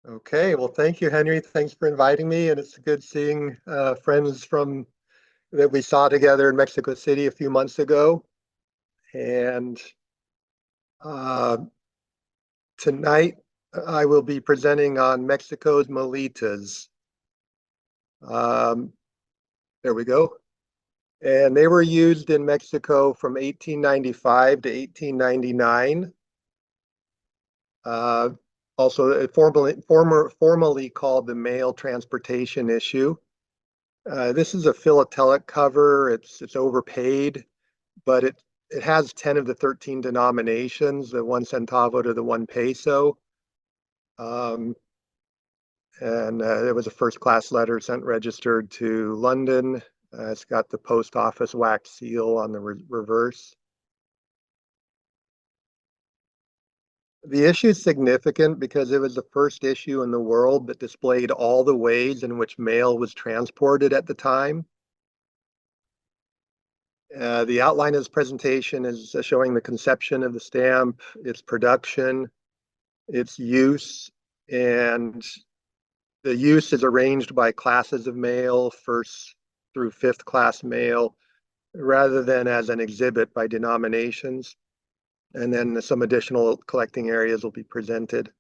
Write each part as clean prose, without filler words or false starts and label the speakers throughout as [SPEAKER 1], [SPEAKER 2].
[SPEAKER 1] Okay, well, thank you, Henry. Thanks for inviting me, and it's good seeing friends from that we saw together in Mexico City a few months ago. And uh, tonight I will be presenting on Mexico's Mulitas. Um, there we go. And they were used in Mexico from 1895 to 1899. Uh, also, formally called the mail transportation issue. This is a philatelic cover. It's overpaid, but it has 10 of the 13 denominations, the 1 centavo to the 1 peso. Um, and There was a first class letter sent registered to London. It's got the post office wax seal on the reverse. The issue is significant because it was the first issue in the world that displayed all the ways in which mail was transported at the time. The outline of this presentation is showing the conception of the stamp, its production, its use, and the use is arranged by classes of mail, first through fifth class mail, rather than as an exhibit by denominations. And then some additional collecting areas will be presented.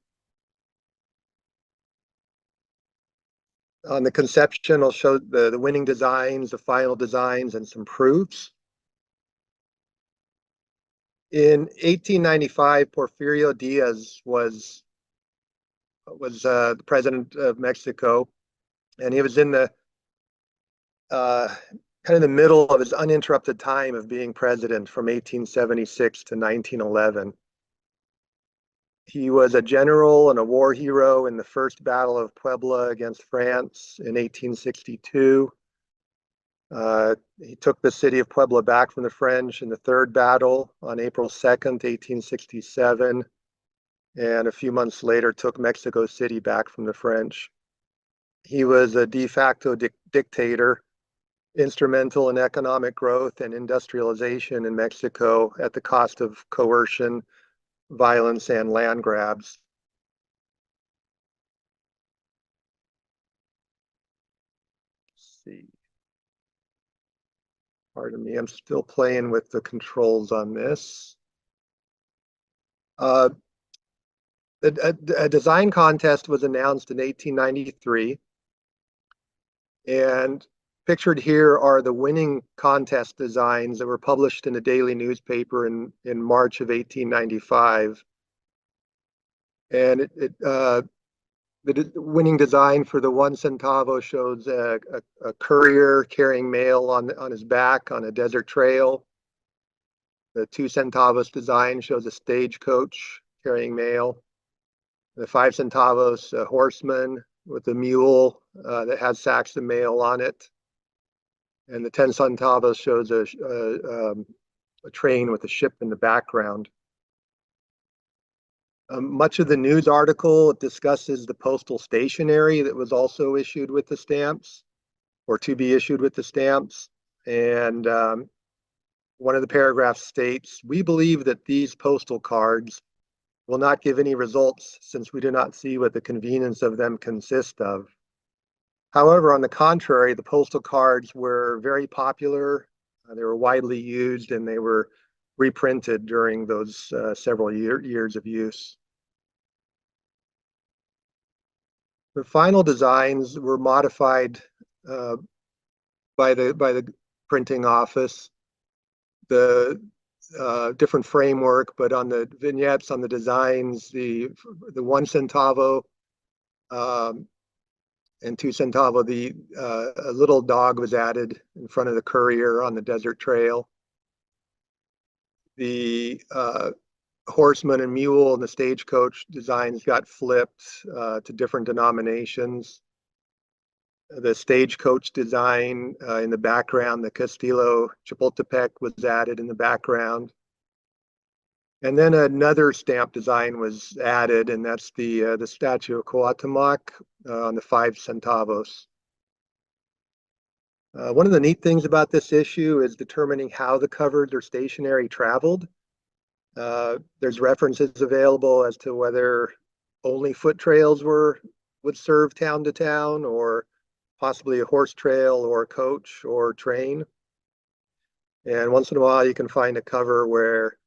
[SPEAKER 1] On the conception, I'll show the winning designs, the final designs, and some proofs. In 1895, Porfirio Diaz was the president of Mexico, and he was in the uh, kind of the middle of his uninterrupted time of being president from 1876 to 1911. He was a general and a war hero in the First Battle of Puebla against France in 1862. He took the city of Puebla back from the French in the Third Battle on April 2nd, 1867, and a few months later took Mexico City back from the French. He was a de facto dictator, instrumental in economic growth and industrialization in Mexico at the cost of coercion, violence, and land grabs. Let's see. Pardon me, I'm still playing with the controls on this. Uh, a design contest was announced in 1893, and pictured here are the winning contest designs that were published in a daily newspaper in March of 1895. And the winning design for the 1 centavo shows a courier carrying mail on his back on a desert trail. The 2 centavos design shows a stagecoach carrying mail. The 5 centavos, a horseman with a mule that has sacks of mail on it. And the 10 centavos shows a train with a ship in the background. Much of the news article discusses the postal stationery that was also issued with the stamps, or to be issued with the stamps. And one of the paragraphs states, "We believe that these postal cards will not give any results since we do not see what the convenience of them consist of." However, on the contrary, the postal cards were very popular. They were widely used, and they were reprinted during those several years of use. The final designs were modified uh, by the printing office. The different framework, but on the vignettes, on the designs, the 1 centavo and 2 centavo, a little dog was added in front of the courier on the desert trail. The horseman and mule and the stagecoach designs got flipped to different denominations. The stagecoach design in the background, the Castillo Chapultepec was added in the background. And then another stamp design was added, and that's the statue of Cuauhtemoc on the 5 centavos. One of the neat things about this issue is determining how the covers or stationery traveled. There's references available as to whether only foot trails were would serve town to town, or possibly a horse trail or a coach or train. And once in a while, you can find a cover where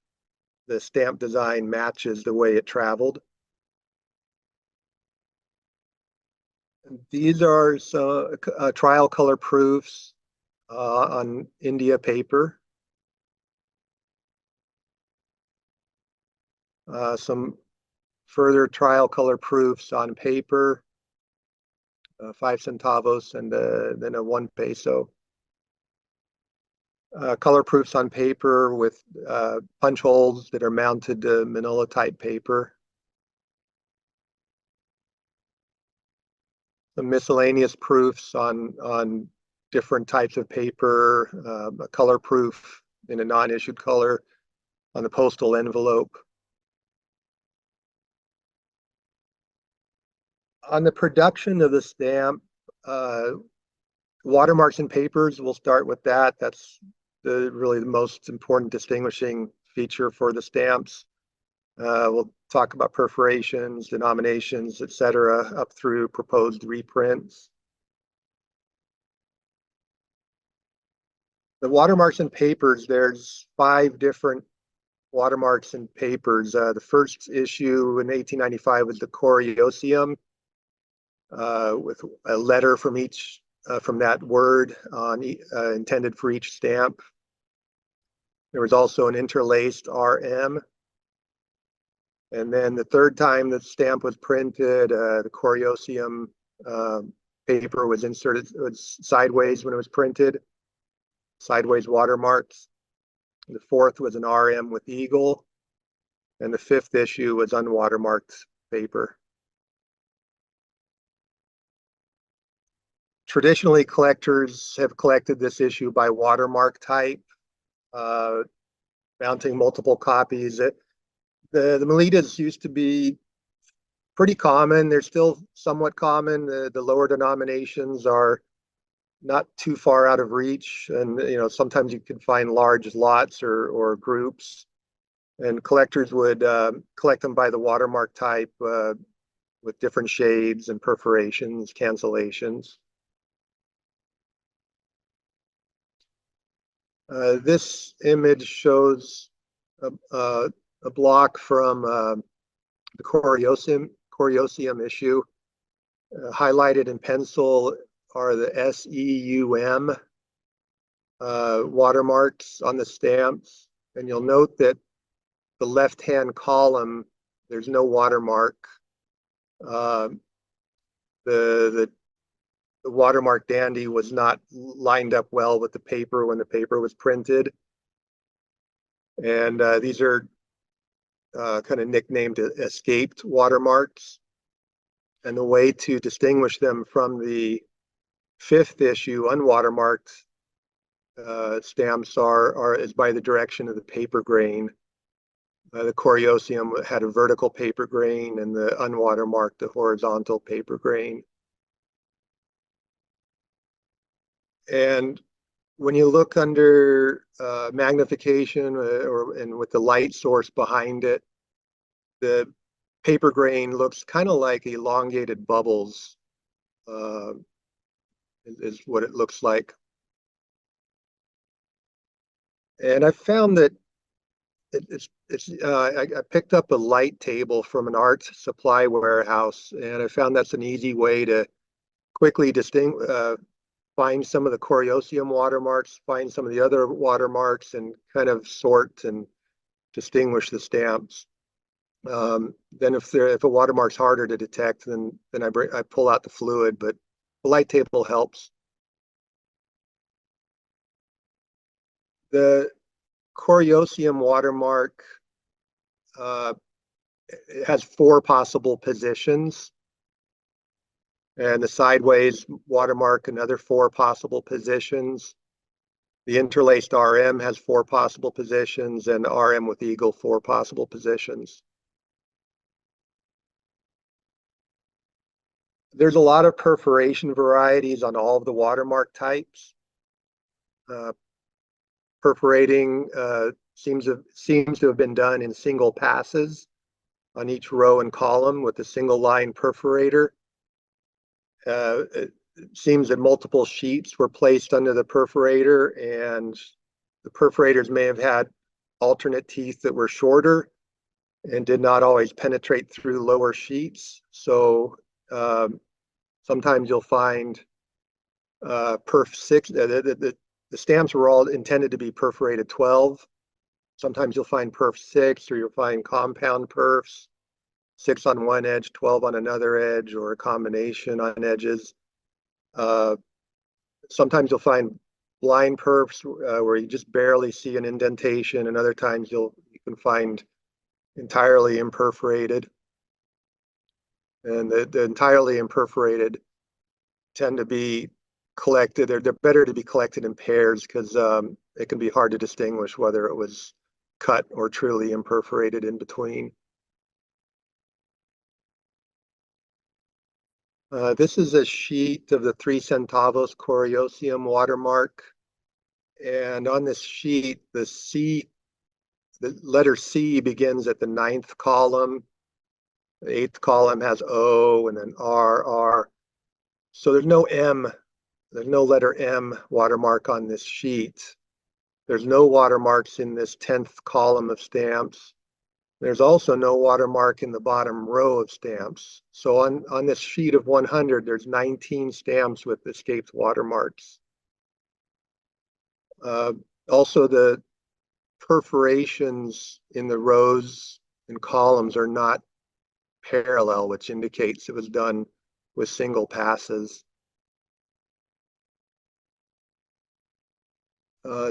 [SPEAKER 1] the stamp design matches the way it traveled. These are some trial color proofs on India paper. Some further trial color proofs on paper, 5 centavos and then a 1 peso. Color proofs on paper with punch holes that are mounted to manila type paper. Some miscellaneous proofs on different types of paper, a color proof in a non-issued color on the postal envelope. On the production of the stamp, watermarks and papers, we'll start with that. That's really the most important distinguishing feature for the stamps. We'll talk about perforations, denominations, etc., up through proposed reprints. The watermarks and papers, there's 5 different watermarks and papers. The first issue in 1895 was the Coriosium, with a letter from each from that word on intended for each stamp. There was also an interlaced RM. And then the third time the stamp was printed, the Coriosium paper was inserted, it was sideways when it was printed, sideways watermarks. The fourth was an RM with eagle, and the 5th issue was unwatermarked paper. Traditionally, collectors have collected this issue by watermark type, mounting multiple copies. The Mulitas used to be pretty common. They're still somewhat common. The lower denominations are not too far out of reach, and sometimes you can find large lots or groups. And collectors would collect them by the watermark type with different shades and perforations, cancellations. This image shows a block from the Coriosium issue. Highlighted in pencil are the SEUM watermarks on the stamps. And you'll note that the left-hand column, there's no watermark. The watermark dandy was not lined up well with the paper when the paper was printed. And these are kind of nicknamed escaped watermarks. And the way to distinguish them from the 5th issue unwatermarked stamps is by the direction of the paper grain. The Coriosium had a vertical paper grain, and the unwatermarked a horizontal paper grain. And when you look under magnification and with the light source behind it, the paper grain looks kind of like elongated bubbles, is what it looks like. And I found that I picked up a light table from an art supply warehouse, and I found that's an easy way to quickly find some of the Coriosium watermarks, find some of the other watermarks, and kind of sort and distinguish the stamps. Then if a watermark's harder to detect, then I pull out the fluid, but the light table helps. The Coriosium watermark it has 4 possible positions, and the sideways watermark another 4 possible positions. The interlaced RM has 4 possible positions, and RM with eagle 4 possible positions. There's a lot of perforation varieties on all of the watermark types. Perforating seems to have been done in single passes on each row and column with a single line perforator. It seems that multiple sheets were placed under the perforator, and the perforators may have had alternate teeth that were shorter and did not always penetrate through lower sheets. So sometimes you'll find perf 6, the stamps were all intended to be perforated 12. Sometimes you'll find perf 6, or you'll find compound perfs, 6 on one edge, 12 on another edge, or a combination on edges. Sometimes you'll find blind perfs where you just barely see an indentation, and other times you can find entirely imperforated. And the entirely imperforated tend to be collected. They're better to be collected in pairs because it can be hard to distinguish whether it was cut or truly imperforated in between. This is a sheet of the 3 centavos coriosium watermark. And on this sheet, the letter C begins at the 9th column. The 8th column has O and then R. So there's no M, there's no letter M watermark on this sheet. There's no watermarks in this 10th column of stamps. There's also no watermark in the bottom row of stamps. So on this sheet of 100, there's 19 stamps with escaped watermarks. Also, the perforations in the rows and columns are not parallel, which indicates it was done with single passes.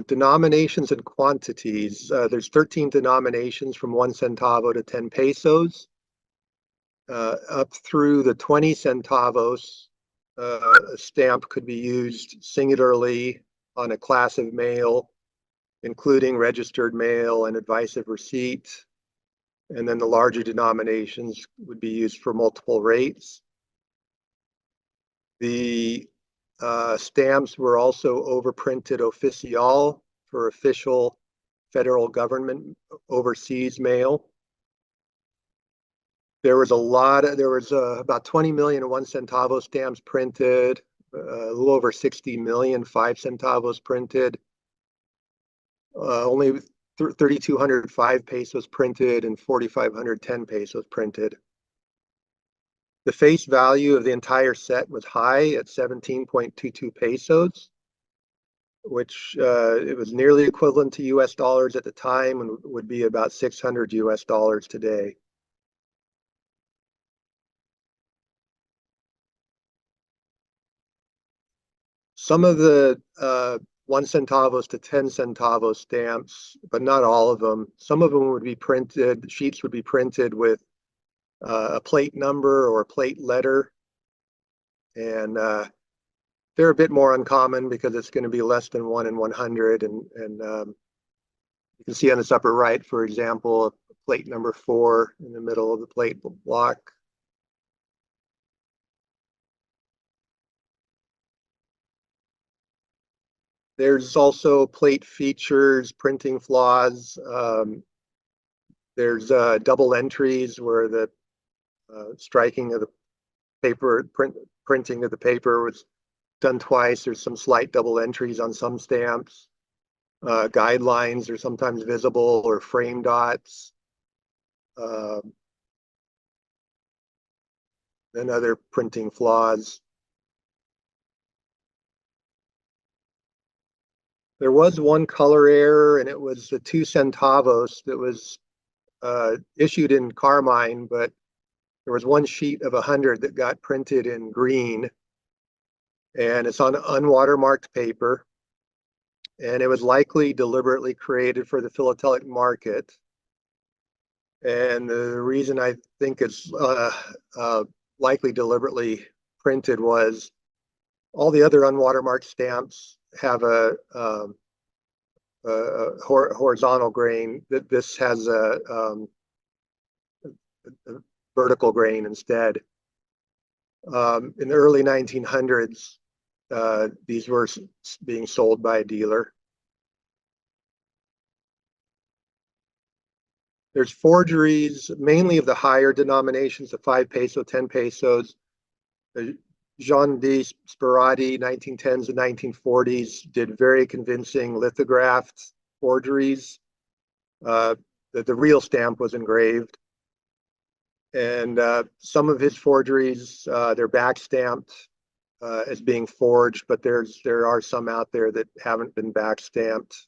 [SPEAKER 1] Denominations and quantities. There's 13 denominations from 1 centavo to 10 pesos. Up through the 20 centavos, a stamp could be used singularly on a class of mail, including registered mail and advisive receipt. And then the larger denominations would be used for multiple rates. The stamps were also overprinted oficial for official federal government overseas mail. There was about 20 million 1 centavo stamps printed, a little over 60 million 5 centavos printed, only 3,205 pesos printed and 4,510 pesos printed. The face value of the entire set was high at 17.22 pesos, which it was nearly equivalent to US dollars at the time and would be about 600 US dollars today. Some of the 1 centavos to 10 centavos stamps, but not all of them. Some of them would be printed, sheets would be printed with a plate number or a plate letter. And they're a bit more uncommon because it's going to be less than 1 in 100. And you can see on this upper right, for example, plate number 4 in the middle of the plate block. There's also plate features, printing flaws. There's double entries where the striking of the paper, printing of the paper was done twice. There's some slight double entries on some stamps. Guidelines are sometimes visible, or frame dots. And other printing flaws. There was one color error, and it was the 2 centavos that was issued in carmine, but there was one sheet of 100 that got printed in green, and it's on unwatermarked paper, and it was likely deliberately created for the philatelic market. And the reason I think it's likely deliberately printed was all the other unwatermarked stamps have a horizontal grain. This has a vertical grain instead. In the early 1900s, these were being sold by a dealer. There's forgeries, mainly of the higher denominations, the 5 peso, 10 pesos. Jean de Sperati, 1910s and 1940s, did very convincing lithographed forgeries. Uh, the real stamp was engraved. And some of his forgeries, they're back stamped as being forged, but there are some out there that haven't been back stamped.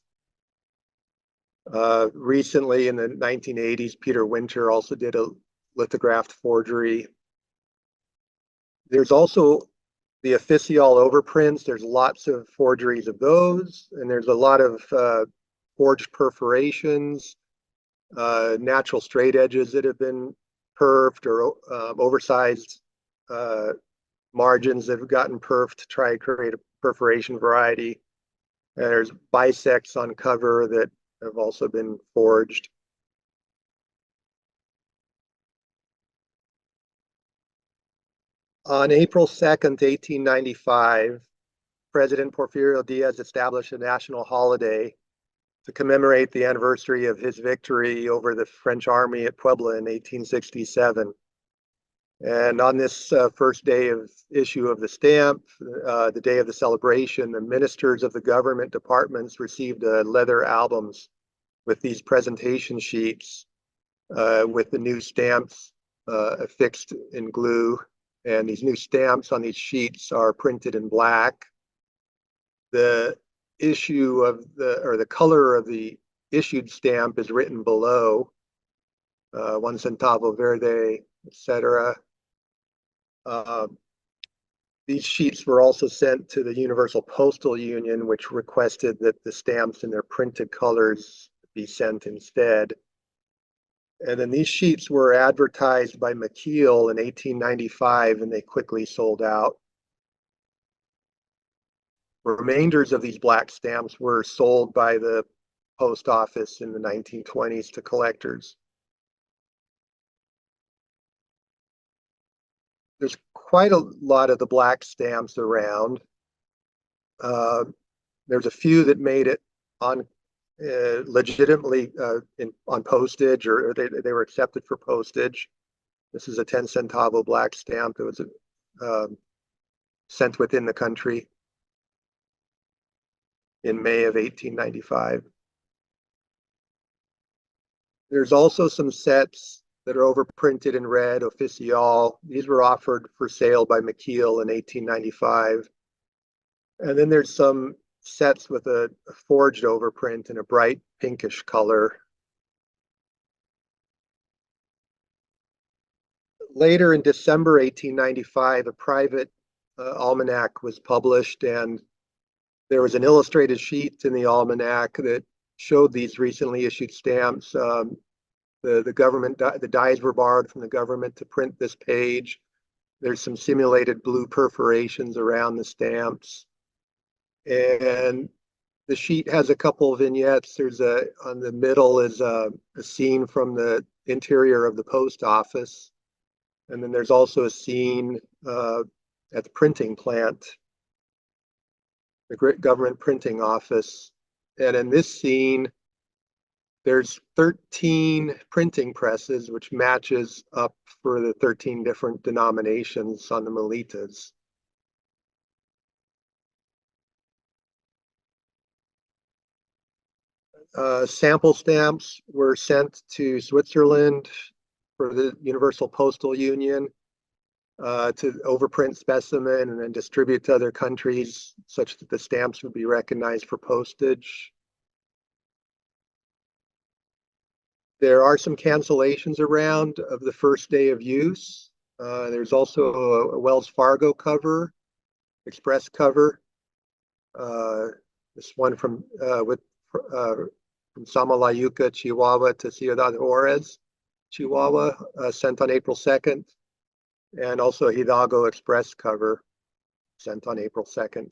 [SPEAKER 1] Recently, in the 1980s, Peter Winter also did a lithographed forgery. There's also the official overprints. There's lots of forgeries of those, and there's a lot of forged perforations, natural straight edges that have been perfed, or oversized margins that have gotten perfed to try to create a perforation variety. And there's bisects on cover that have also been forged. On April 2nd, 1895, President Porfirio Diaz established a national holiday to commemorate the anniversary of his victory over the French army at Puebla in 1867. And on this first day of issue of the stamp, the day of the celebration, the ministers of the government departments received leather albums with these presentation sheets with the new stamps affixed in glue. And these new stamps on these sheets are printed in black. The issue of the color of the issued stamp is written below, 1 centavo verde, etc. These sheets were also sent to the Universal Postal Union, which requested that the stamps in their printed colors be sent instead. And then these sheets were advertised by McKeel in 1895, and they quickly sold out. Remainders of these black stamps were sold by the post office in the 1920s to collectors. There's quite a lot of the black stamps around. There's a few that made it on legitimately on postage, or they were accepted for postage. This is a 10 centavo black stamp that was sent within the country in May of 1895. There's also some sets that are overprinted in red, official. These were offered for sale by McKeel in 1895. And then there's some sets with a forged overprint in a bright pinkish color. Later in December 1895, a private almanac was published, and there was an illustrated sheet in the almanac that showed these recently issued stamps. The government, the dies were borrowed from the government to print this page. There's some simulated blue perforations around the stamps. And the sheet has a couple of vignettes. On the middle is a scene from the interior of the post office. And then there's also a scene at the printing plant, the government printing office. And in this scene, there's 13 printing presses, which matches up for the 13 different denominations on the Mulitas. Sample stamps were sent to Switzerland for the Universal Postal Union to overprint specimen and then distribute to other countries such that the stamps would be recognized for postage. There are some cancellations around of the first day of use. There's also a Wells Fargo cover, express cover. This one from Samalayuca, Chihuahua to Ciudad Juarez, Chihuahua, sent on April 2nd. And also a Hidalgo Express cover sent on April 2nd.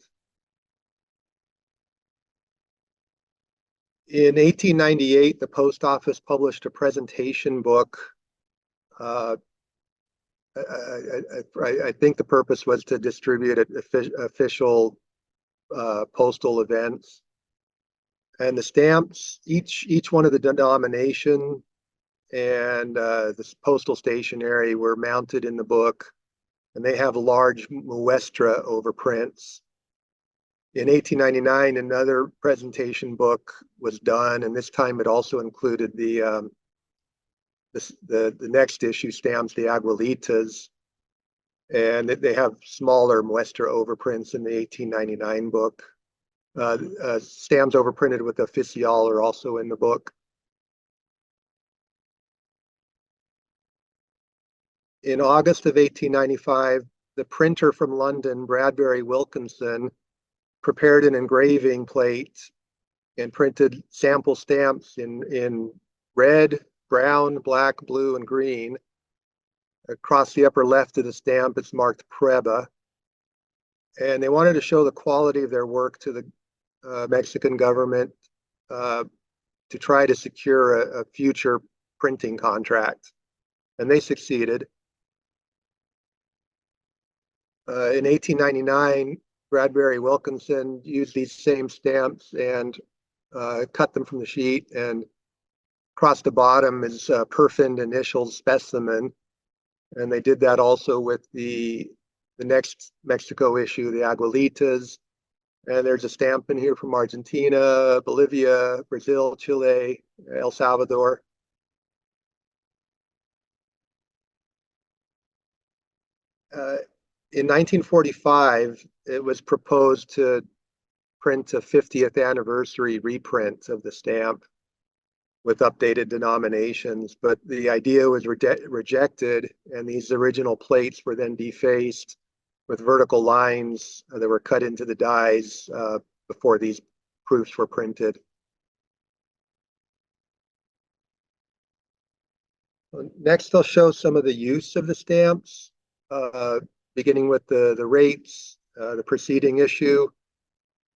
[SPEAKER 1] In 1898, the post office published a presentation book. I think the purpose was to distribute official postal events. And the stamps, each one of the denomination and this postal stationery were mounted in the book and they have large muestra overprints. In 1899, another presentation book was done, and this time it also included the next issue, Stamps de Aguilitas, and they have smaller muestra overprints in the 1899 book. Stamps overprinted with Oficial are also in the book. In August of 1895, the printer from London, Bradbury Wilkinson, prepared an engraving plate and printed sample stamps in red, brown, black, blue, and green. Across the upper left of the stamp, it's marked Preba. And they wanted to show the quality of their work to the Mexican government to try to secure a future printing contract. And they succeeded. In 1899, Bradbury Wilkinson used these same stamps and cut them from the sheet, and across the bottom is perfinned initials specimen. And they did that also with the next Mexico issue, the Aguilitas. And there's a stamp in here from Argentina, Bolivia, Brazil, Chile, El Salvador. In 1945, it was proposed to print a 50th anniversary reprint of the stamp with updated denominations, but the idea was rejected, and these original plates were then defaced with vertical lines that were cut into the dies before these proofs were printed. Next, I'll show some of the use of the stamps, beginning with the rates, the preceding issue,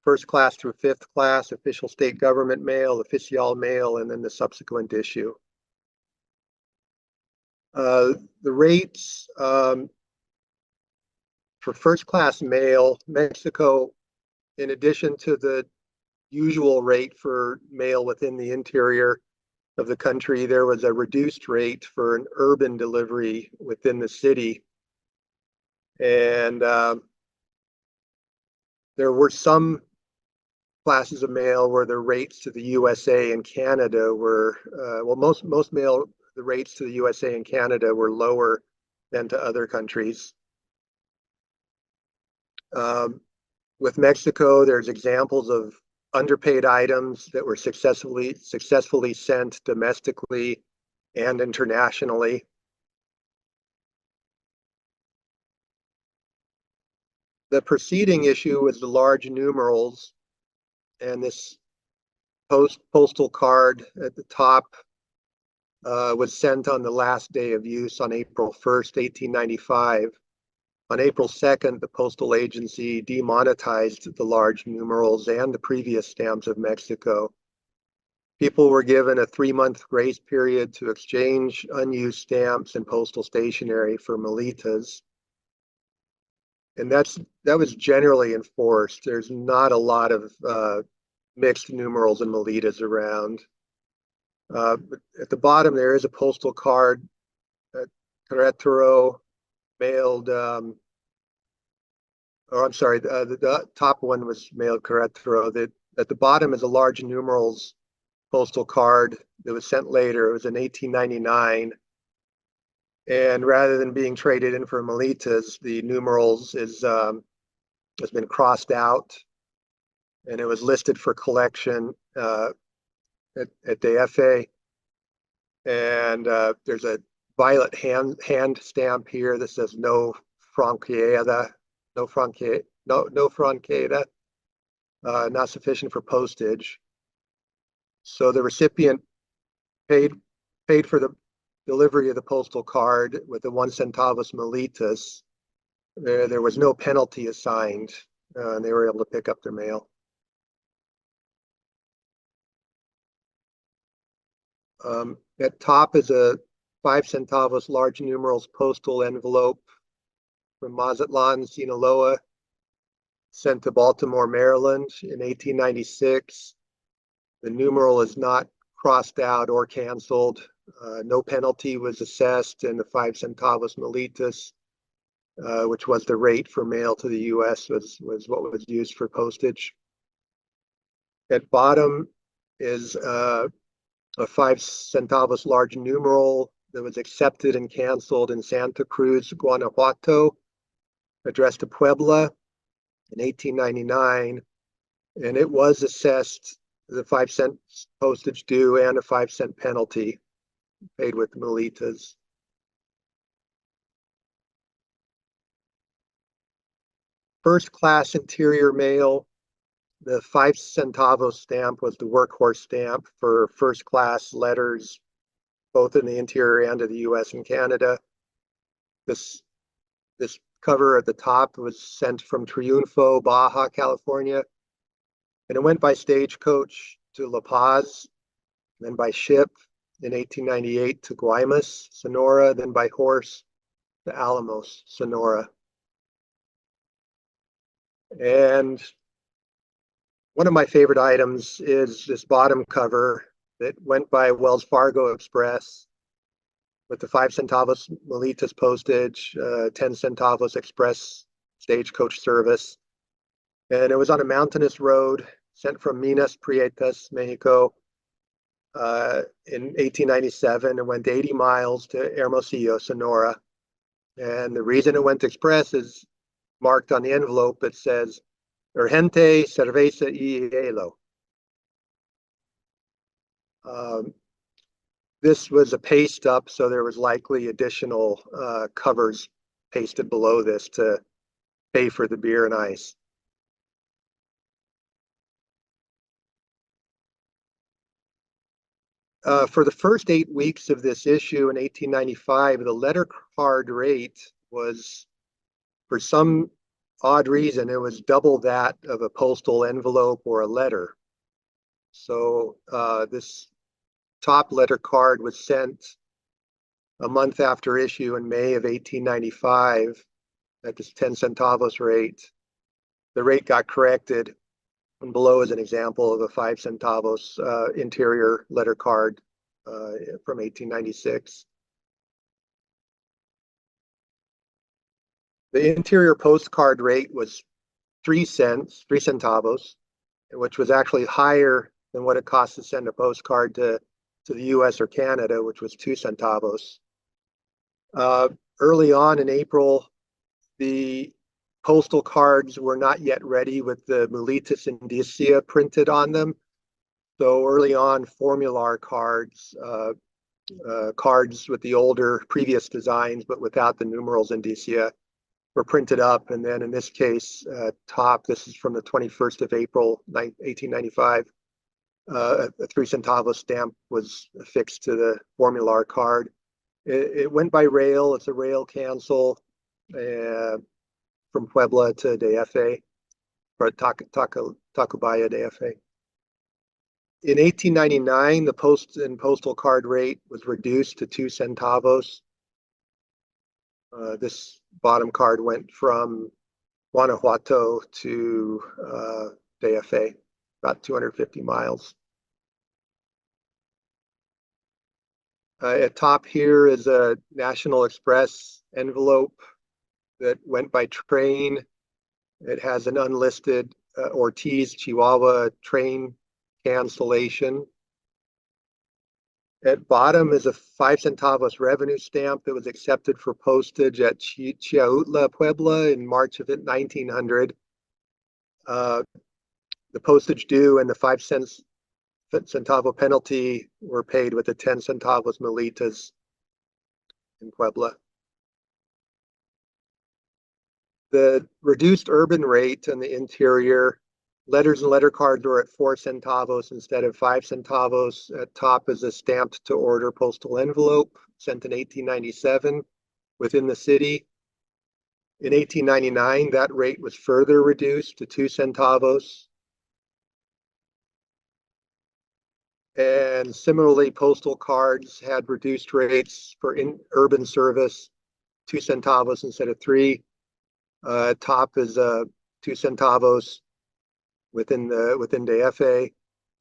[SPEAKER 1] first class through fifth class, official state government mail, official mail, and then the subsequent issue. The rates for first class mail, Mexico, in addition to the usual rate for mail within the interior of the country, there was a reduced rate for an urban delivery within the city. And there were some classes of mail where the rates to the USA and Canada were, well, most mail, the rates to the USA and Canada were lower than to other countries. With Mexico, there's examples of underpaid items that were successfully sent domestically and internationally. The preceding issue was the large numerals, and this postal card at the top was sent on the last day of use on April 1st, 1895. On April 2nd, the postal agency demonetized the large numerals and the previous stamps of Mexico. People were given a 3-month grace period to exchange unused stamps and postal stationery for Mulitas. And that was generally enforced. There's not a lot of mixed numerals and Mulitas around. At the bottom, there is a postal card, Querétaro, mailed, or I'm sorry, the top one was mailed Querétaro. At the bottom is a large numerals postal card that was sent later. It was in 1899. And rather than being traded in for Mulitas, the numerals has been crossed out, and it was listed for collection at DFA. And there's a violet hand stamp here that says no franqueada, not sufficient for postage. So the recipient paid for the delivery of the postal card with the 1 centavos Mulitas. There was no penalty assigned, and they were able to pick up their mail. At top is a 5 centavos large numerals postal envelope from Mazatlan, Sinaloa, sent to Baltimore, Maryland in 1896. The numeral is not crossed out or canceled. No penalty was assessed, and the 5 centavos Mulitas which was the rate for mail to the U.S. was what was used for postage. At bottom is a 5 centavos large numeral that was accepted and canceled in Santa Cruz, Guanajuato, addressed to Puebla in 1899, and it was assessed the 5 cent postage due and a 5 cent penalty paid with Mulitas. First class interior mail, the 5 centavos stamp was the workhorse stamp for first class letters, both in the interior and of the US and Canada. This cover at the top was sent from Triunfo, Baja, California, and it went by stagecoach to La Paz, then by ship in 1898 to Guaymas, Sonora, then by horse to Alamos, Sonora. And one of my favorite items is this bottom cover that went by Wells Fargo Express with the 5 centavos Mulitas postage, 10 centavos express stagecoach service. And it was on a mountainous road sent from Minas Prietas, Mexico, in 1897. It went 80 miles to Hermosillo, Sonora. And the reason it went express is marked on the envelope. It says, Urgente, cerveza y hielo. This was a paste up, so there was likely additional covers pasted below this to pay for the beer and ice. For the first 8 weeks of this issue in 1895, the letter card rate was, for some odd reason, it was double that of a postal envelope or a letter. So this top letter card was sent a month after issue in May of 1895 at this 10 centavos rate. The rate got corrected, and below is an example of a 5 centavos interior letter card from 1896. The interior postcard rate was 3 centavos, which was actually higher than what it cost to send a postcard to the US or Canada, which was 2 centavos. Early on in April, the postal cards were not yet ready with the Mulitas indicia printed on them. So early on, formular cards, cards with the older previous designs, but without the numerals indicia, were printed up. And then in this case, top, this is from the 21st of April, 1895, a 3 centavo stamp was affixed to the formular card. It went by rail. It's a rail cancel from Puebla to DF, or Tacubaya DF. In 1899, the post and postal card rate was reduced to 2 centavos. This bottom card went from Guanajuato to DF, about 250 miles. At top here is a National Express envelope that went by train. It has an unlisted Ortiz, Chihuahua train cancellation. At bottom is a 5 centavos revenue stamp that was accepted for postage at Chiautla, Puebla in March of 1900. The postage due and the 5 centavo penalty were paid with the 10 centavos Mulitas in Puebla. The reduced urban rate in the interior, letters and letter cards were at 4 centavos instead of 5 centavos. At top is a stamped to order postal envelope sent in 1897 within the city. In 1899, that rate was further reduced to 2 centavos. And similarly, postal cards had reduced rates for urban service, 2 centavos instead of 3. Top is 2 centavos within DF.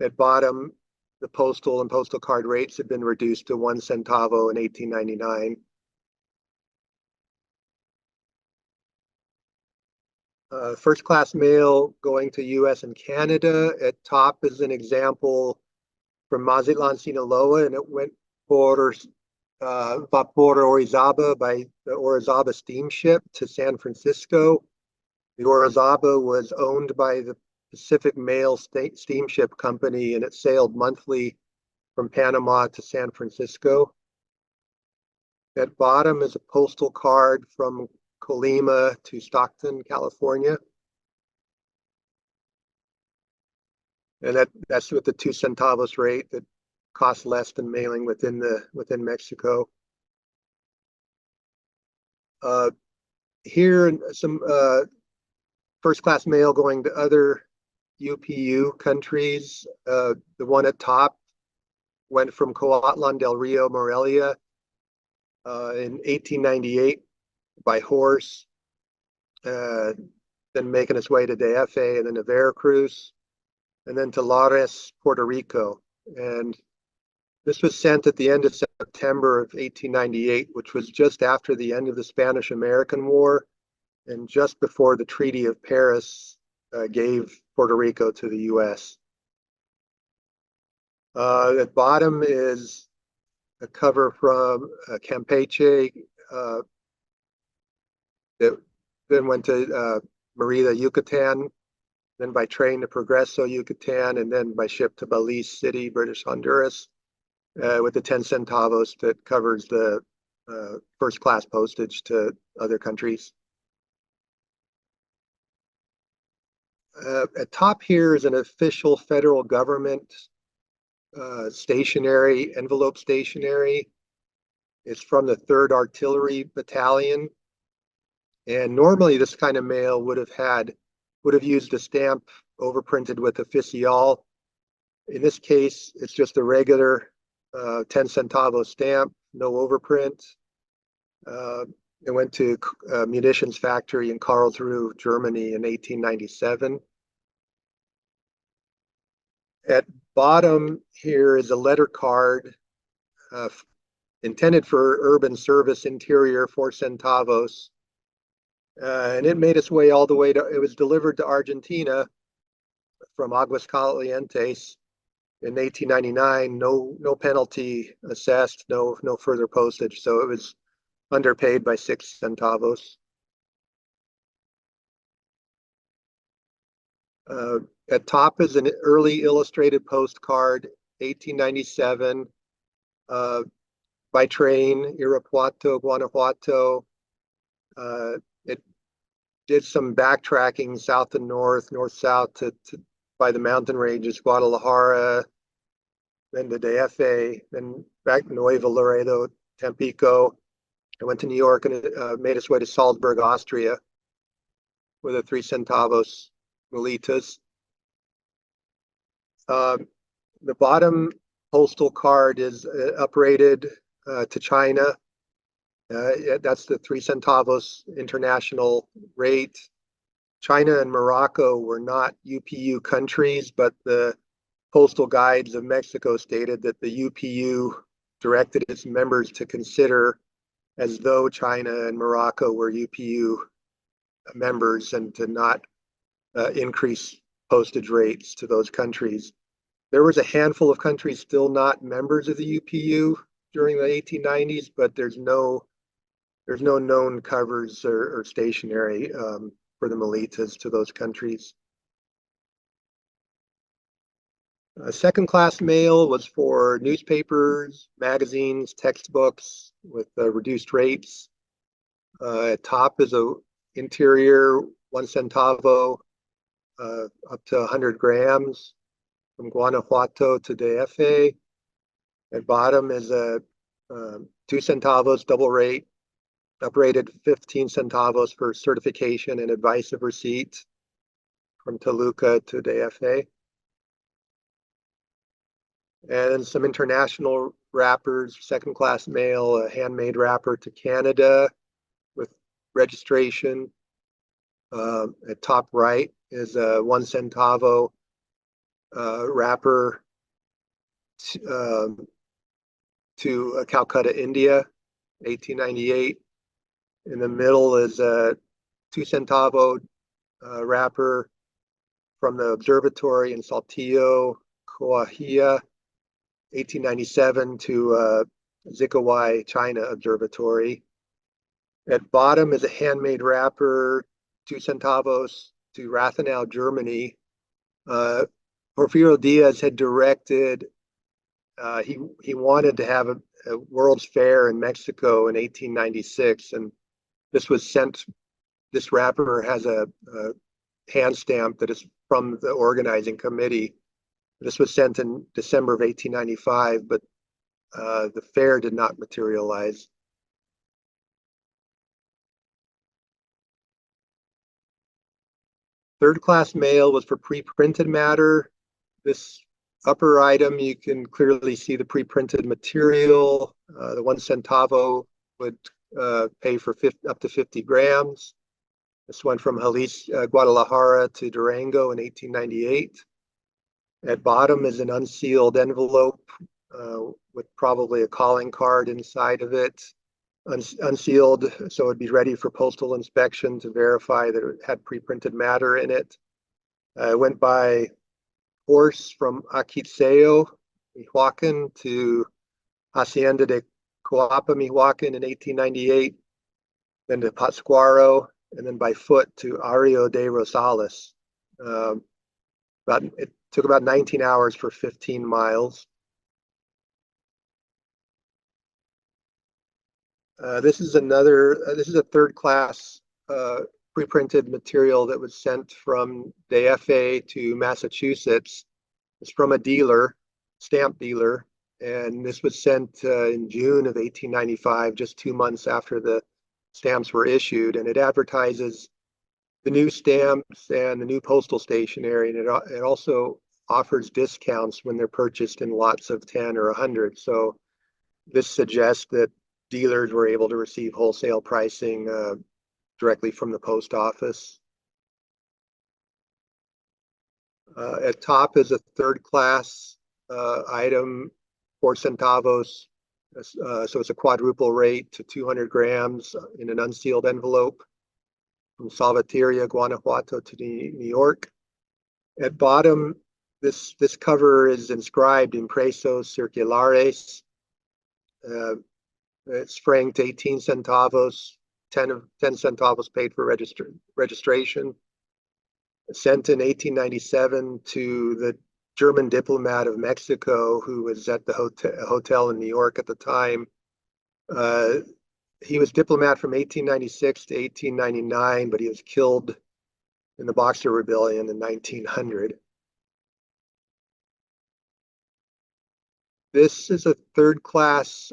[SPEAKER 1] At bottom, the postal and postal card rates had been reduced to 1 centavo in 1899. First class mail going to US and Canada. At top is an example from Mazatlan, Sinaloa, and it went por Vapor Orizaba by the Orizaba steamship to San Francisco. The Orizaba was owned by the Pacific Mail Steamship Company, and it sailed monthly from Panama to San Francisco. At bottom is a postal card from Colima to Stockton, California. And that's with the 2 centavos rate that costs less than mailing within Mexico. Here, some first class mail going to other UPU countries. The one at top went from Coatlan del Rio, Morelia, in 1898 by horse, then making its way to DF and then to Veracruz, and then to Lares, Puerto Rico. And this was sent at the end of September of 1898, which was just after the end of the Spanish-American War and just before the Treaty of Paris gave Puerto Rico to the US. At bottom is a cover from Campeche that then went to Merida, Yucatan, then by train to Progreso, Yucatan, and then by ship to Belize City, British Honduras, with the 10 centavos that covers the first class postage to other countries. At top here is an official federal government stationery, envelope stationery. It's from the 3rd Artillery Battalion. And normally this kind of mail would have used a stamp overprinted with official. In this case, it's just a regular 10 centavo stamp, no overprint. It went to a munitions factory in Karlsruhe, Germany in 1897. At bottom here is a letter card intended for urban service interior, 4 centavos. And it made its way all the way it was delivered to Argentina from Aguascalientes in 1899. No penalty assessed, no further postage. So it was underpaid by 6 centavos. At top is an early illustrated postcard, 1897, by train, Irapuato, Guanajuato. It did some backtracking south and north-south to by the mountain ranges, Guadalajara, then to DF, then back to Nuevo Laredo, Tampico. It went to New York and it made its way to Salzburg, Austria, with a 3 centavos Mulitas. The bottom postal card is uprated to China. That's the 3 centavos international rate. China and Morocco were not UPU countries, but the postal guides of Mexico stated that the UPU directed its members to consider as though China and Morocco were UPU members and to not increase postage rates to those countries. There was a handful of countries still not members of the UPU during the 1890s, but there's no known covers or stationery for the Mulitas to those countries. Second class mail was for newspapers, magazines, textbooks with reduced rates. At top is a interior 1 centavo up to 100 grams from Guanajuato to DF. At bottom is a 2 centavos double rate, uprated 15 centavos for certification and advice of receipt from Toluca to DF. And some international wrappers, second class mail, a handmade wrapper to Canada with registration. At top right is a 1 centavo wrapper to Calcutta, India, 1898. In the middle is a 2 centavo wrapper from the observatory in Saltillo, Coahuila, 1897 to Zikawai, China Observatory. At bottom is a handmade wrapper, 2 centavos, to Rathenau, Germany. Porfirio Diaz had directed, he wanted to have a World's Fair in Mexico in 1896, and this was sent, this wrapper has a hand stamp that is from the organizing committee. This was sent in December of 1895, but the fair did not materialize. Third class mail was for pre-printed matter. This upper item, you can clearly see the pre-printed material. The 1 centavo would pay for up to 50 grams. This went from Guadalajara to Durango in 1898. At bottom is an unsealed envelope with probably a calling card inside of it. Unsealed, so it'd be ready for postal inspection to verify that it had pre-printed matter in it. It went by horse from Aquitseo, Michoacan to Hacienda de Coapa, Michoacan in 1898, then to Pátzcuaro, and then by foot to Arroyo de Rosales. It took about 19 hours for 15 miles. This is a third class pre-printed material that was sent from DFA to Massachusetts. It's from a dealer, stamp dealer, and this was sent in June of 1895, just 2 months after the stamps were issued, and it advertises the new stamps and the new postal stationery, and it also offers discounts when they're purchased in lots of 10 or 100. So this suggests that dealers were able to receive wholesale pricing directly from the post office. At top is a third class item, 4 centavos. So it's a quadruple rate to 200 grams in an unsealed envelope from Salvateria, Guanajuato to New York. At bottom, this cover is inscribed Impresos Circulares. It's franked 18 centavos, 10 centavos paid for registration. Sent in 1897 to the German diplomat of Mexico, who was at the hotel in New York at the time. He was diplomat from 1896 to 1899, but he was killed in the Boxer Rebellion in 1900. This is a third class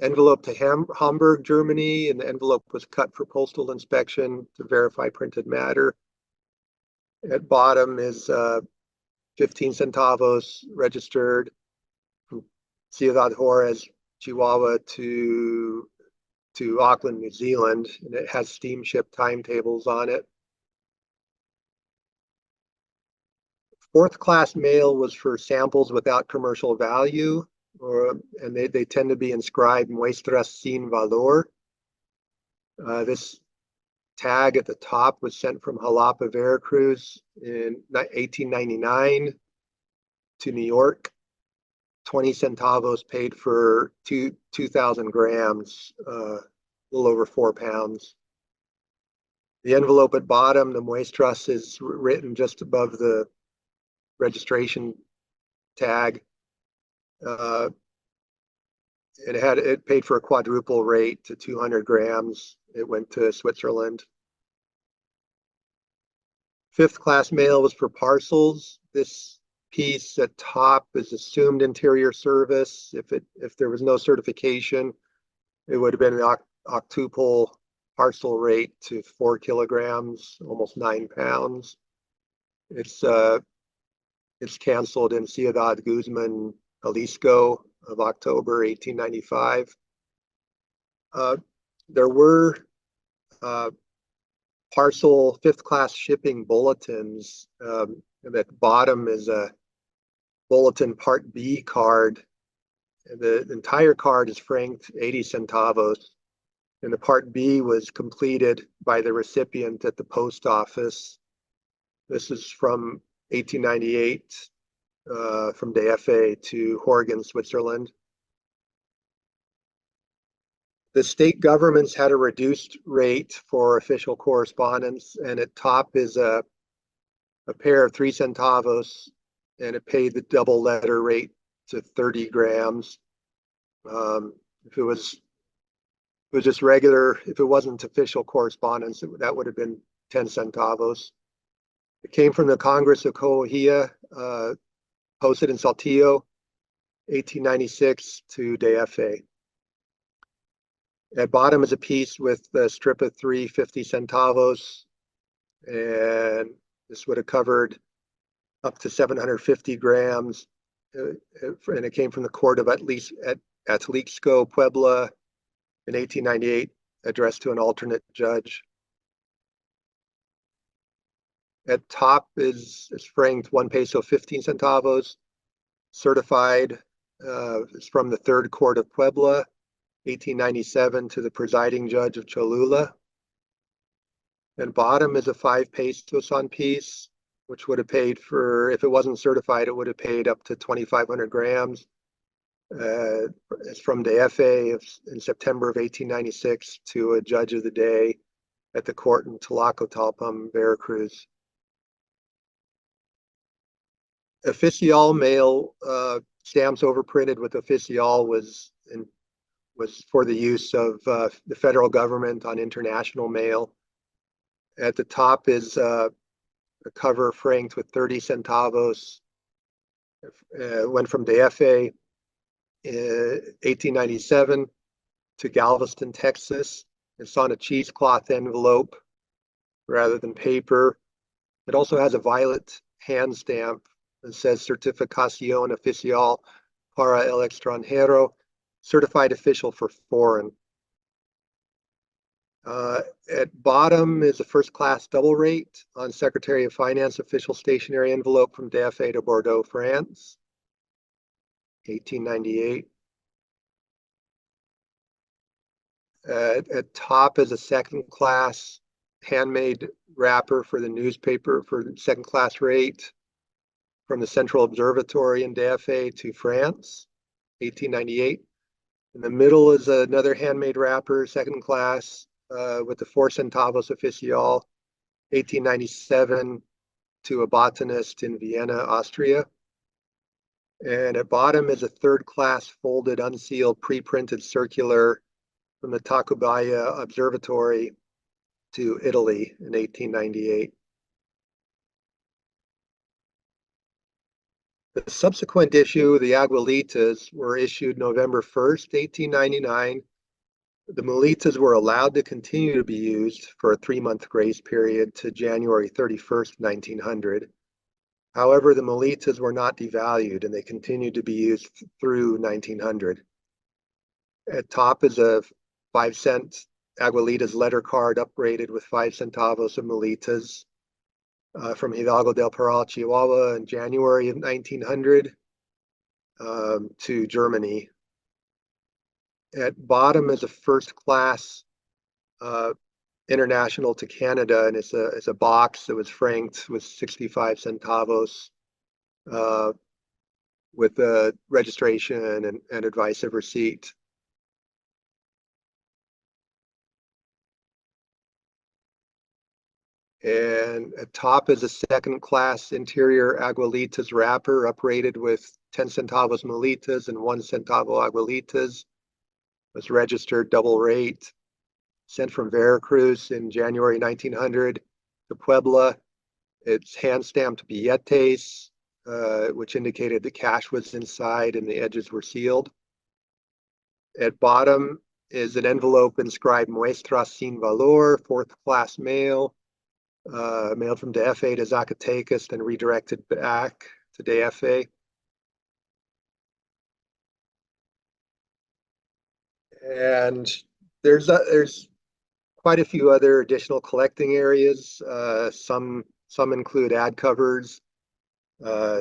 [SPEAKER 1] envelope to Hamburg, Germany, and the envelope was cut for postal inspection to verify printed matter. At bottom is 15 centavos registered from Ciudad Juarez, Chihuahua to Auckland, New Zealand, and it has steamship timetables on it. Fourth class mail was for samples without commercial value, and they tend to be inscribed muestras sin valor. This tag at the top was sent from Jalapa, Veracruz in 1899 to New York. 20 centavos paid for 2,000 grams, a little over 4 pounds. The envelope at bottom, the muestras, is written just above the registration tag. It paid for a quadruple rate to 200 grams. It went to Switzerland. Fifth class mail was for parcels. This piece at top is assumed interior service. If there was no certification, it would have been the octuple parcel rate to 4 kilograms, almost 9 pounds. It's canceled in Ciudad Guzman, Jalisco, of October 1895. There were parcel fifth class shipping bulletins. And at the bottom is a bulletin Part B card. The entire card is franked 80 centavos. And the part B was completed by the recipient at the post office. This is from 1898, from DFA to Horgen, Switzerland. The state governments had a reduced rate for official correspondence, and at top is a pair of 3 centavos, and it paid the double letter rate to 30 grams. If it was just regular, if it wasn't official correspondence, that would have been 10 centavos. It came from the Congress of Coahuila, posted in Saltillo, 1896 to DFA. At bottom is a piece with a strip of 3 50 centavos, and this would have covered up to 750 grams, and it came from the court of Atlixco, Puebla, in 1898, addressed to an alternate judge. At top is franked 1 peso 15 centavos, certified, is from the third court of Puebla, 1897, to the presiding judge of Cholula. And bottom is a 5 pesos on piece, which would have paid for, if it wasn't certified, it would have paid up to 2,500 grams. It's from the FA in September of 1896 to a judge of the day at the court in Tlacotalpan, Veracruz. Oficial mail, stamps overprinted with oficial was for the use of the federal government on international mail. At the top is a cover franked with 30 centavos. Went from DFA 1897 to Galveston, Texas. It's on a cheesecloth envelope rather than paper. It also has a violet hand stamp that says Certificación Oficial para el Extranjero, certified official for foreign. At bottom is a first-class double rate on Secretary of Finance official stationery envelope from DFA to Bordeaux, France, 1898. At top is a second-class handmade wrapper for the newspaper for second-class rate from the Central Observatory in DFA to France, 1898. In the middle is another handmade wrapper, second class, with the 4 centavos oficial, 1897, to a botanist in Vienna, Austria. And at bottom is a third class folded, unsealed, pre-printed circular from the Tacubaya Observatory to Italy in 1898. The subsequent issue, the Aguilitas, were issued November 1st, 1899. The Mulitas were allowed to continue to be used for a 3-month grace period to January 31st, 1900. However, the Mulitas were not devalued and they continued to be used through 1900. At top is a 5-cent Aguilitas letter card upgraded with 5 centavos of Mulitas. From Hidalgo del Parral, Chihuahua in January of 1900 to Germany. At bottom is a first class international to Canada, and it's a box that was franked with 65 centavos with the registration and advice of receipt. And at top is a second class interior Aguilitas wrapper uprated with 10 centavos Mulitas and 1 centavo Aguilitas. Was registered double rate. Sent from Veracruz in January 1900 to Puebla. It's hand stamped billetes, which indicated the cash was inside and the edges were sealed. At bottom is an envelope inscribed Muestra sin valor, 4th class mail. Mailed from DFA to Zacatecas, then redirected back to DFA. And there's quite a few other additional collecting areas. Some include ad covers,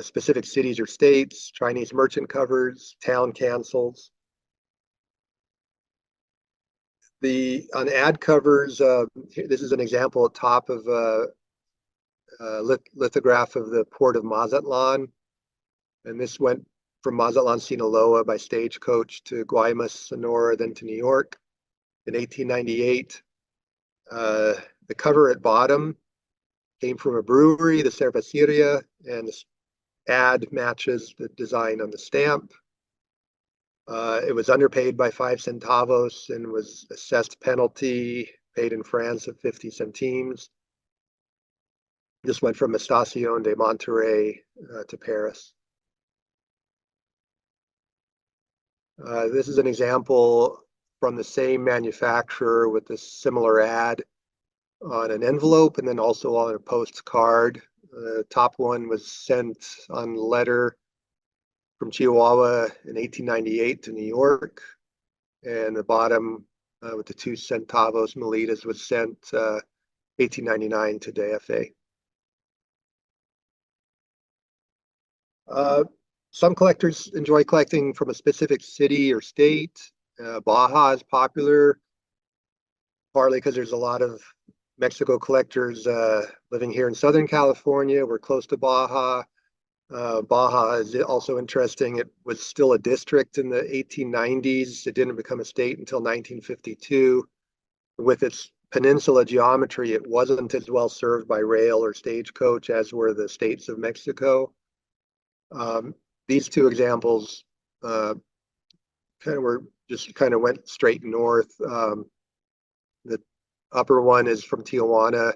[SPEAKER 1] specific cities or states, Chinese merchant covers, town cancels. On ad covers, this is an example at top of lithograph of the port of Mazatlan, and this went from Mazatlan, Sinaloa by stagecoach to Guaymas, Sonora, then to New York in 1898. The cover at bottom came from a brewery, the Cerveceria, and the ad matches the design on the stamp. It was underpaid by 5 centavos and was assessed penalty paid in France of 50 centimes. This went from Estacion de Monterrey to Paris. This is an example from the same manufacturer with a similar ad on an envelope and then also on a postcard. The top one was sent on letter from Chihuahua in 1898 to New York, and the bottom with the 2 centavos Mulitas was sent 1899 to DFA. Some collectors enjoy collecting from a specific city or state. Baja is popular, partly because there's a lot of Mexico collectors living here in Southern California. We're close to Baja. Baja is also interesting. It was still a district in the 1890s. It didn't become a state until 1952. With its peninsula geometry, it wasn't as well served by rail or stagecoach as were the states of Mexico. These 2 examples kind of went straight north. The upper one is from Tijuana,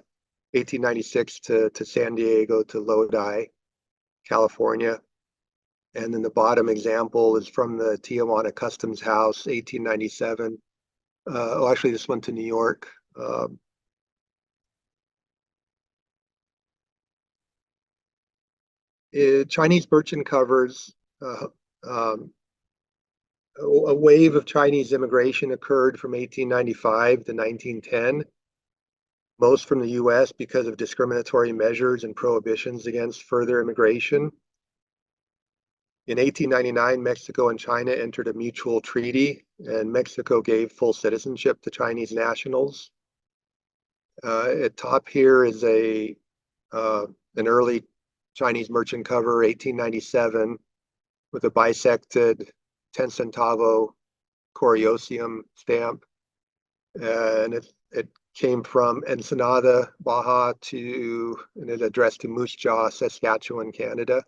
[SPEAKER 1] 1896 to San Diego to Lodi, California. And then the bottom example is from the Tijuana Customs House, 1897. Actually, this one to New York. Chinese merchant covers. A wave of Chinese immigration occurred from 1895 to 1910, most from the US because of discriminatory measures and prohibitions against further immigration. In 1899, Mexico and China entered a mutual treaty, and Mexico gave full citizenship to Chinese nationals. At top here is an early Chinese merchant cover, 1897, with a bisected 10 centavo coriosium stamp. And it came from Ensenada, Baja and it's addressed to Moose Jaw, Saskatchewan, Canada.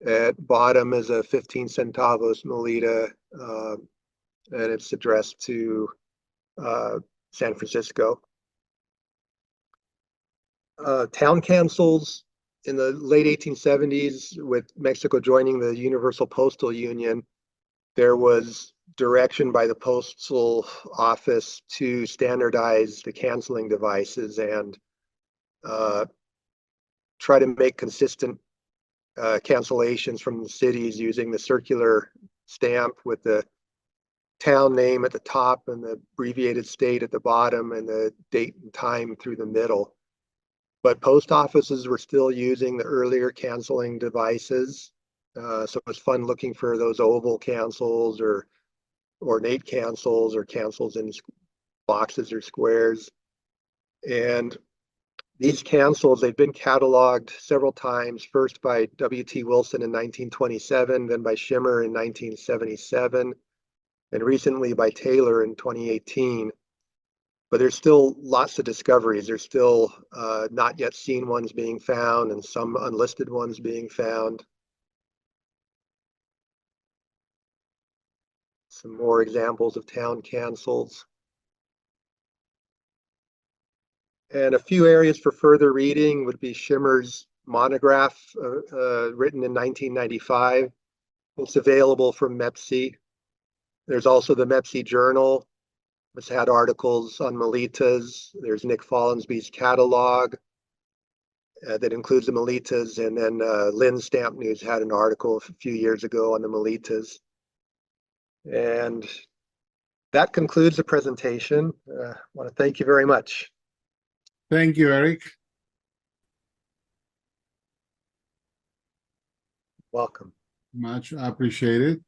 [SPEAKER 1] At bottom is a 15 centavos Molita, and it's addressed to San Francisco. Town councils in the late 1870s, with Mexico joining the Universal Postal Union, there was direction by the postal office to standardize the canceling devices and try to make consistent cancellations from the cities using the circular stamp with the town name at the top and the abbreviated state at the bottom and the date and time through the middle. But post offices were still using the earlier canceling devices. So it was fun looking for those oval cancels or ornate cancels or cancels in boxes or squares. And these cancels, they've been cataloged several times, first by W.T. Wilson in 1927, then by Schimmer in 1977, and recently by Taylor in 2018. But there's still lots of discoveries. There's still not yet seen ones being found and some unlisted ones being found. Some more examples of town cancels. And a few areas for further reading would be Schimmer's monograph written in 1995. It's available from MEPC. There's also the MEPC Journal, which had articles on Mulitas. There's Nick Follensby's catalog that includes the Mulitas. And then Lynn Stamp News had an article a few years ago on the Mulitas. And that concludes the presentation. I want to thank you very much.
[SPEAKER 2] Thank you, Eric.
[SPEAKER 1] Welcome.
[SPEAKER 2] Much appreciated.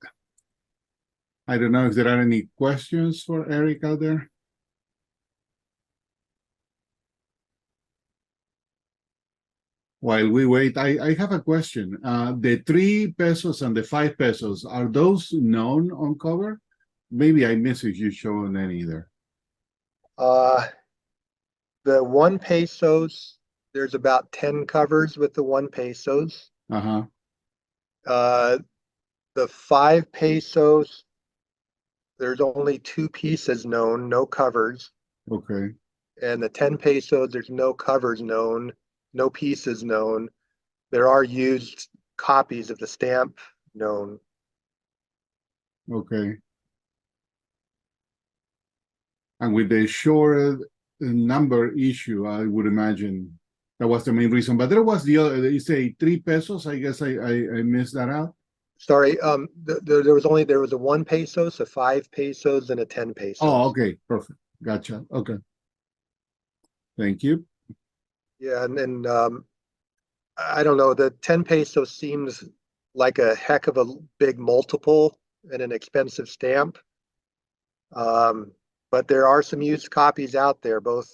[SPEAKER 2] I don't know if there are any questions for Eric out there. While we wait, I have a question. The 3 pesos and the 5 pesos, are those known on cover? Maybe I missed if you shown any there.
[SPEAKER 1] The 1 pesos, there's about 10 covers with the 1 pesos.
[SPEAKER 2] Uh-huh.
[SPEAKER 1] The 5 pesos, there's only 2 pieces known, no covers.
[SPEAKER 2] Okay.
[SPEAKER 1] And the 10 pesos, there's no covers known, no pieces known. There are used copies of the stamp known.
[SPEAKER 2] Okay. And with the short number issue, I would imagine that was the main reason. But there was the other, you say 3 pesos. I guess I missed that out.
[SPEAKER 1] Sorry, there was a 1 pesos, a 5 pesos, and a 10 pesos.
[SPEAKER 2] Oh, okay, perfect. Gotcha. Okay. Thank you.
[SPEAKER 1] Yeah, and I don't know, the 10 peso seems like a heck of a big multiple and an expensive stamp. But there are some used copies out there, both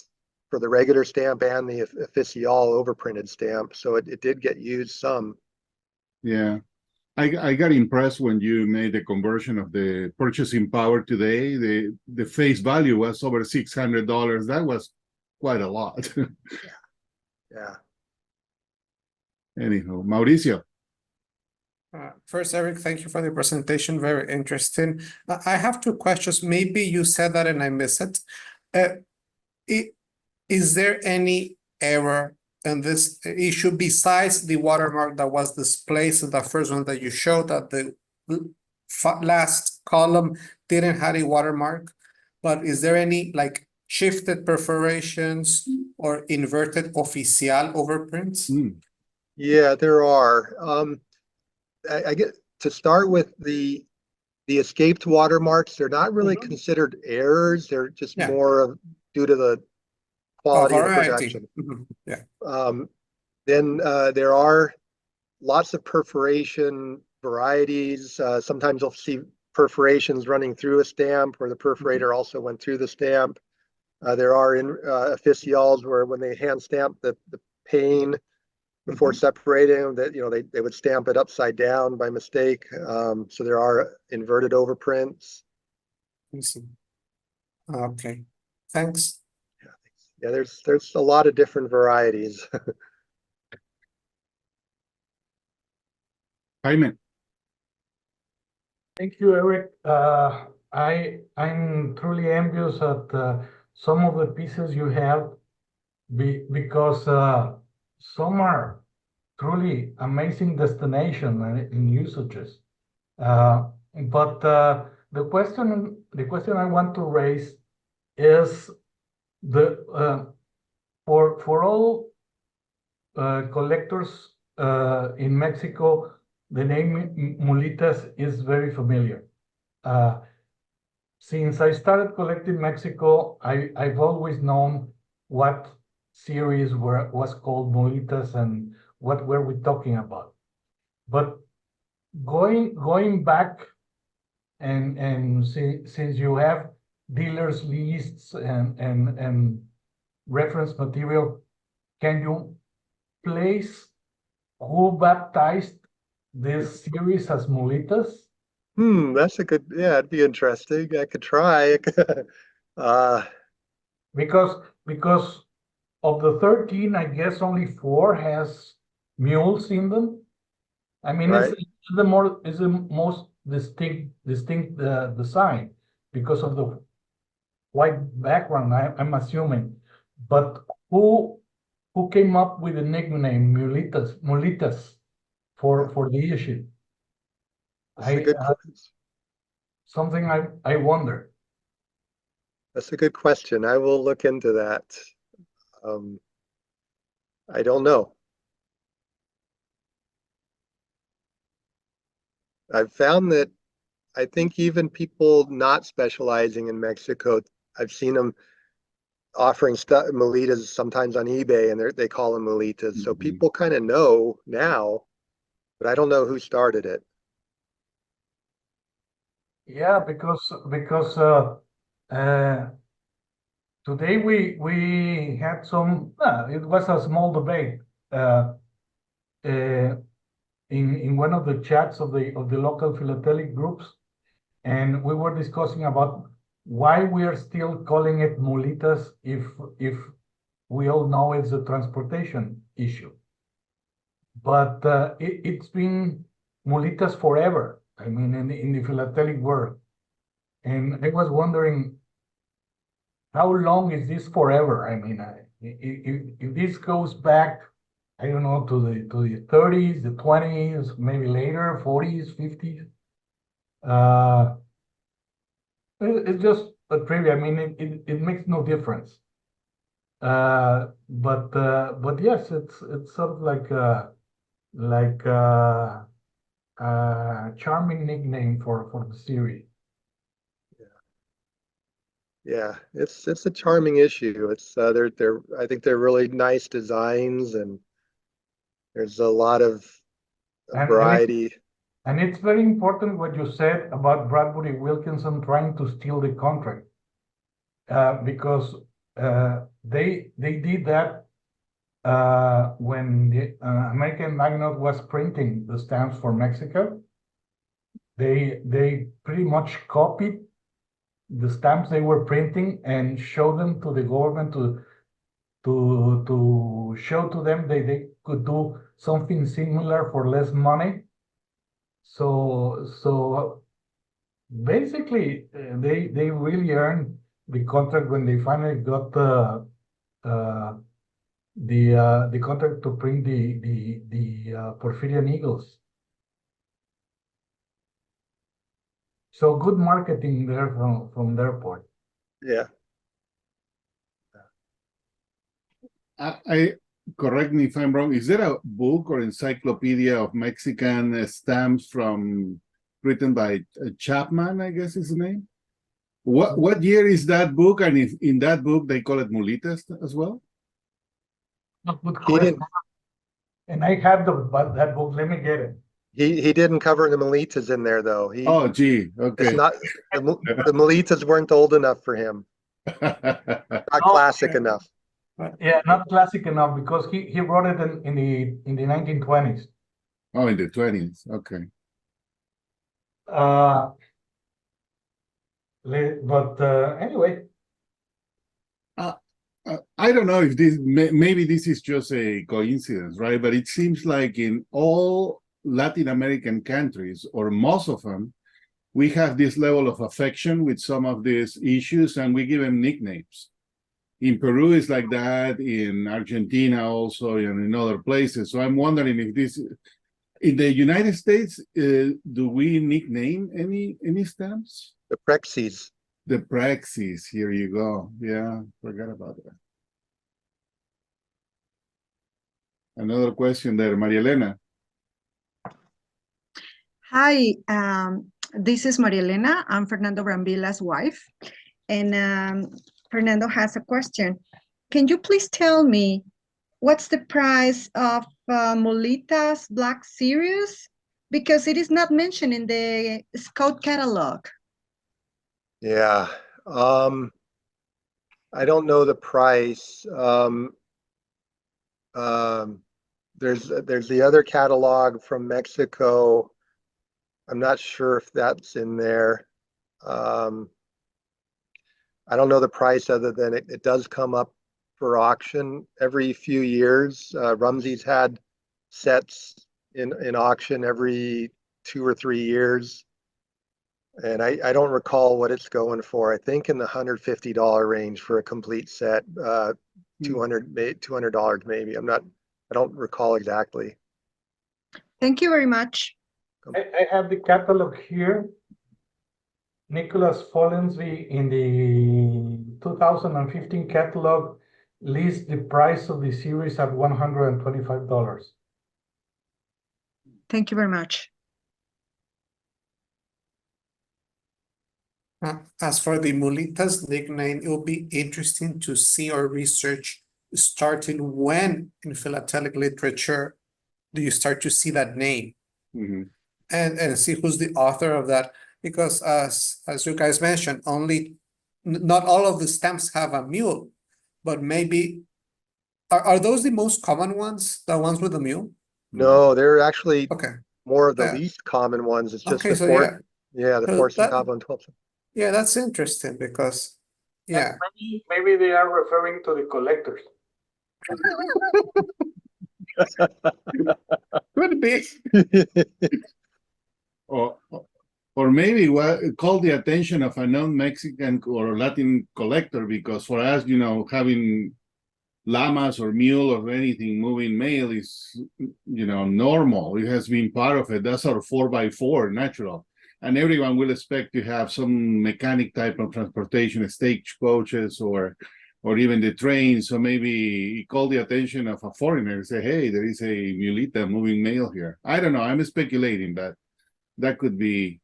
[SPEAKER 1] for the regular stamp and the Oficial overprinted stamp. So it did get used some.
[SPEAKER 2] Yeah. I got impressed when you made the conversion of the purchasing power today. The face value was over $600. That was quite a lot.
[SPEAKER 1] Yeah.
[SPEAKER 2] Anyhow, Mauricio.
[SPEAKER 3] First, Eric, thank you for the presentation. Very interesting. I have 2 questions. Maybe you said that and I missed it. Is there any error in this issue besides the watermark that was displaced in the first one that you showed, that the last column didn't have a watermark? But is there any like shifted perforations or inverted Oficial overprints?
[SPEAKER 1] Yeah, there are. I get to start with the escaped watermarks. They're not really considered errors. They're just more of due to the quality of the production.
[SPEAKER 3] Yeah.
[SPEAKER 1] Then there are lots of perforation varieties. Sometimes you'll see perforations running through a stamp where the perforator also went through the stamp. There are officials where when they hand stamp the pane before separating, that they would stamp it upside down by mistake. So there are inverted overprints.
[SPEAKER 3] Okay, thanks.
[SPEAKER 1] Yeah, there's a lot of different varieties.
[SPEAKER 2] Jaime.
[SPEAKER 4] Thank you, Eric. I'm truly envious at some of the pieces you have because some are truly amazing destination and usages. But the question I want to raise is for all collectors in Mexico, the name Mulitas is very familiar. Since I started collecting Mexico, I've always known what series was called Mulitas and what were we talking about. But going back and since you have dealers lists and reference material, can you place who baptized this series as Mulitas?
[SPEAKER 1] That's yeah, it'd be interesting. I could try.
[SPEAKER 4] Because of the 13, I guess only 4 has mules in them. I mean,
[SPEAKER 1] Right.
[SPEAKER 4] it's the most distinct design because of the white background, I'm assuming. But who came up with the nickname Mulitas for the issue?
[SPEAKER 1] That's a good
[SPEAKER 4] Something I wonder.
[SPEAKER 1] That's a good question. I will look into that. I don't know. I've found that I think even people not specializing in Mexico, I've seen them offering Mulitas sometimes on eBay, and they call them Mulitas. So people kind of know now, but I don't know who started it.
[SPEAKER 4] Yeah, because today we had some. It was a small debate in one of the chats of the local philatelic groups, and we were discussing about why we are still calling it mulitas if we all know it's a transportation issue. But it's been mulitas forever. I mean, in the philatelic world. And I was wondering, how long is this forever? I mean, if this goes back, I don't know, to the 30s, the 20s, maybe later, 40s, 50s. It's just a trivia. I mean, it makes no difference. But yes, it's sort of like a charming nickname for the series.
[SPEAKER 1] Yeah, it's a charming issue. It's they're I think they're really nice designs, and there's a lot of
[SPEAKER 4] And
[SPEAKER 1] variety.
[SPEAKER 4] and it's very important what you said about Bradbury Wilkinson trying to steal the contract, because they did that when the American Magnet was printing the stamps for Mexico. They pretty much copied the stamps they were printing and showed them to the government to show to them they could do something similar for less money. So basically, they really earned the contract when they finally got uh, the contract to print the Porphyrian Eagles. So good marketing there from their part.
[SPEAKER 1] Yeah.
[SPEAKER 2] I correct me if I'm wrong. Is there a book or encyclopedia of Mexican stamps from written by Chapman, I guess is the name? What year is that book? And if in that book they call it mulitas as well?
[SPEAKER 4] Good
[SPEAKER 1] He
[SPEAKER 4] question.
[SPEAKER 1] didn't
[SPEAKER 4] And I have that book. Let me get it.
[SPEAKER 1] he didn't cover the Mulitas in there though.
[SPEAKER 2] Oh, gee,
[SPEAKER 1] It's
[SPEAKER 2] okay.
[SPEAKER 1] not the Mulitas weren't old enough for him. Not
[SPEAKER 4] Oh,
[SPEAKER 1] classic enough.
[SPEAKER 4] Yeah, not classic enough because he wrote it in the 1920s.
[SPEAKER 2] Oh, in the 20s. Okay.
[SPEAKER 4] But anyway,
[SPEAKER 2] I don't know if maybe this is just a coincidence, right? But it seems like in all Latin American countries, or most of them, we have this level of affection with some of these issues and we give them nicknames. In Peru, it's like that, in Argentina also, and in other places. So I'm wondering if this, in the United States, do we nickname any stamps?
[SPEAKER 1] The Prexis.
[SPEAKER 2] The Praxis, here you go. Yeah, forgot about that. Another question there, Maria Elena.
[SPEAKER 5] Hi, this is Maria Elena. I'm Fernando Brambilla's wife. And Fernando has a question. Can you please tell me what's the price of Mulitas Black Series? Because it is not mentioned in the Scout catalog.
[SPEAKER 1] Yeah. I don't know the price. There's the other catalog from Mexico. I'm not sure if that's in there. I don't know the price other than it does come up for auction every few years. Rumsey's had sets in auction every 2 or 3 years. And I don't recall what it's going for. I think in the $150 range for a complete set, $200 maybe. I don't recall exactly.
[SPEAKER 5] Thank you very much.
[SPEAKER 4] I have the catalog here. Nicholas Follensby in the 2015 catalog lists the price of the series at $125.
[SPEAKER 5] Thank you very much.
[SPEAKER 3] As for the Mulitas nickname, it will be interesting to see or research starting when in philatelic literature do you start to see that name,
[SPEAKER 2] Mm-hmm.
[SPEAKER 3] and see who's the author of that. because as you guys mentioned, not all of the stamps have a mule, but maybe are those the most common ones, the ones with the mule?
[SPEAKER 1] No, they're actually
[SPEAKER 3] Okay,
[SPEAKER 1] more of the
[SPEAKER 3] Yeah.
[SPEAKER 1] least common ones. It's just
[SPEAKER 3] okay,
[SPEAKER 1] the
[SPEAKER 3] so
[SPEAKER 1] four,
[SPEAKER 3] yeah,
[SPEAKER 1] the
[SPEAKER 3] So
[SPEAKER 1] 4
[SPEAKER 3] that-
[SPEAKER 1] centavo and 12 centavo.
[SPEAKER 3] yeah, that's interesting because yeah,
[SPEAKER 4] Maybe they are referring to the collectors.
[SPEAKER 3] could be.
[SPEAKER 2] Or maybe call the attention of a non-Mexican or Latin collector, because for us, having llamas or mule or anything moving mail is, normal. It has been part of it. That's our 4x4 natural. And everyone will expect to have some mechanic type of transportation, stagecoaches or even the train. So maybe call the attention of a foreigner and say, hey, there is a mulita moving mail here. I don't know. I'm speculating, but that could be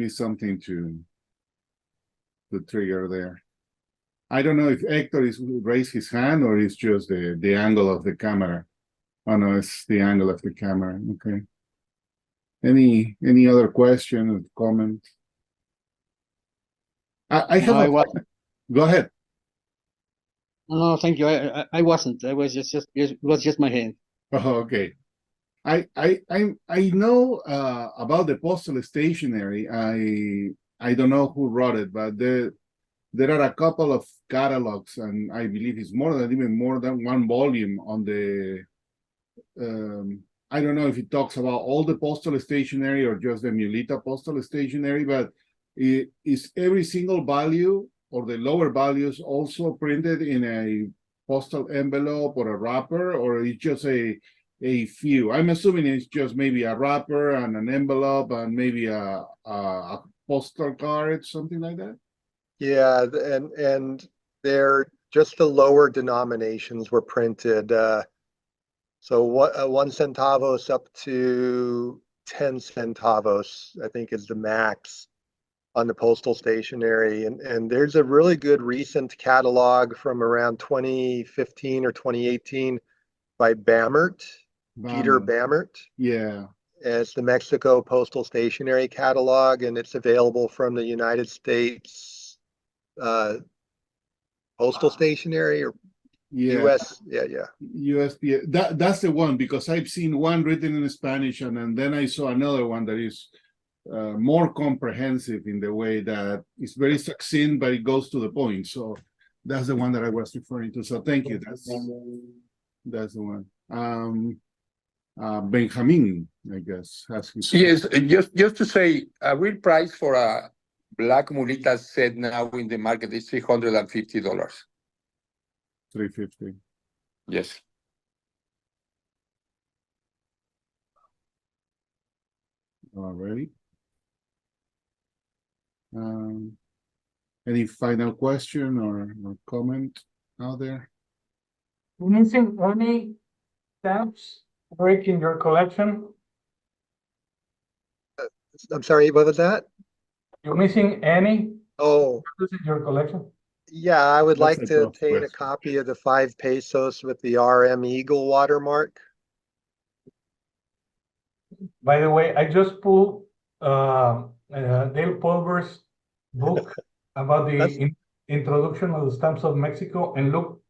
[SPEAKER 2] something to trigger there. I don't know if Hector is raised his hand or it's just the angle of the camera. Oh no, it's the angle of the camera. Okay. Any other question or comment? I have
[SPEAKER 6] No,
[SPEAKER 2] a
[SPEAKER 6] I wasn't.
[SPEAKER 2] Go ahead.
[SPEAKER 6] No, thank you. I wasn't. I was just it was just my hand.
[SPEAKER 2] Oh, okay. I know about the postal stationery. I don't know who wrote it, but there are a couple of catalogs, and I believe it's even more than one volume on the. I don't know if it talks about all the postal stationery or just the Mulita postal stationery, but is every single value or the lower values also printed in a postal envelope or a wrapper, or it's just a few? I'm assuming it's just maybe a wrapper and an envelope and maybe a postal card, something like that.
[SPEAKER 1] Yeah, and they're just the lower denominations were printed. So what 1 centavos up to 10 centavos, I think, is the max on the postal stationery. And there's a really good recent catalog from around 2015 or 2018 by Bammert, Peter Bammert.
[SPEAKER 2] Yeah.
[SPEAKER 1] It's the Mexico Postal Stationery Catalog, and it's available from the United States Postal Stationery or
[SPEAKER 2] Yeah.
[SPEAKER 1] US. Yeah.
[SPEAKER 2] USPS. That's the one, because I've seen one written in Spanish, and then I saw another one that is more comprehensive in the way that it's very succinct, but it goes to the point. So that's the one that I was referring to. So thank you. That's the one. Benjamin, I guess, has his.
[SPEAKER 7] Yes, just to say, a real price for a black Mulita set now in the market is $350.
[SPEAKER 2] 350.
[SPEAKER 7] Yes.
[SPEAKER 2] Alrighty. Any final question or comment out there?
[SPEAKER 4] You missing any stamps break in your collection?
[SPEAKER 1] I'm sorry, what was that?
[SPEAKER 4] You missing any
[SPEAKER 1] Oh,
[SPEAKER 4] in your collection?
[SPEAKER 1] yeah, I would
[SPEAKER 2] That's
[SPEAKER 1] like
[SPEAKER 2] a
[SPEAKER 1] to
[SPEAKER 2] tough
[SPEAKER 1] obtain a
[SPEAKER 2] question.
[SPEAKER 1] copy of the 5 pesos with the RM Eagle watermark.
[SPEAKER 4] By the way, I just pulled Dale Pulver's book about the introduction of the stamps of Mexico, and look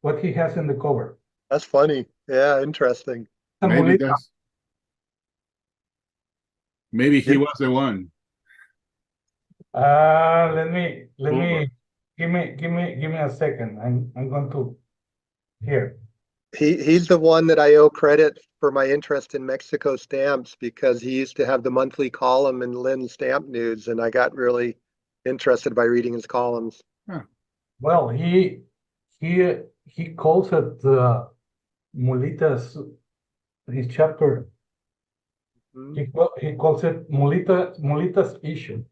[SPEAKER 4] what he has in the cover.
[SPEAKER 1] That's funny. Yeah, interesting.
[SPEAKER 2] Maybe
[SPEAKER 4] Mulita.
[SPEAKER 2] maybe he
[SPEAKER 1] Yep.
[SPEAKER 2] was the one.
[SPEAKER 4] Let me
[SPEAKER 2] Pulver.
[SPEAKER 4] give me a second. I'm going to here.
[SPEAKER 1] He's the one that I owe credit for my interest in Mexico stamps, because he used to have the monthly column in Lynn Stamp News, and I got really interested by reading his columns.
[SPEAKER 4] Well, he calls it Mulitas. His chapter. He calls it Mulitas issue.